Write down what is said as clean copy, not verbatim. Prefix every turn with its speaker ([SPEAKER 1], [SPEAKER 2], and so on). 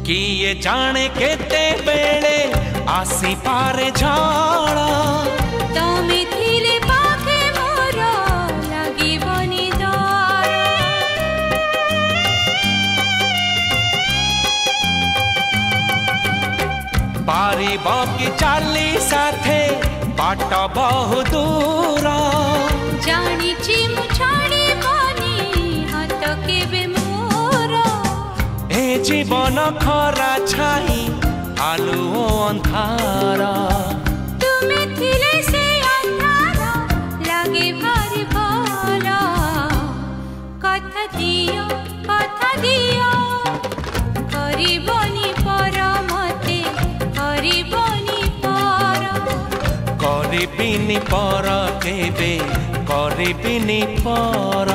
[SPEAKER 1] किए जाने केते बेले आसी पारे झाड़ा
[SPEAKER 2] तमे थिले पाखे मोर लागिबनी डर
[SPEAKER 1] पारिब कि चाली साथे बाट बहु दूर
[SPEAKER 2] जानिछि मु छाड़िबनी हाथ केबे मोर
[SPEAKER 1] ए जीवन खरा छाई आलु अंधार
[SPEAKER 2] तुमे थिले से अंधार लागे भारी भल कथा दियो करिबनी पर मते करिबनी पर
[SPEAKER 1] करिबिनी पर केबे करिबिनी पर।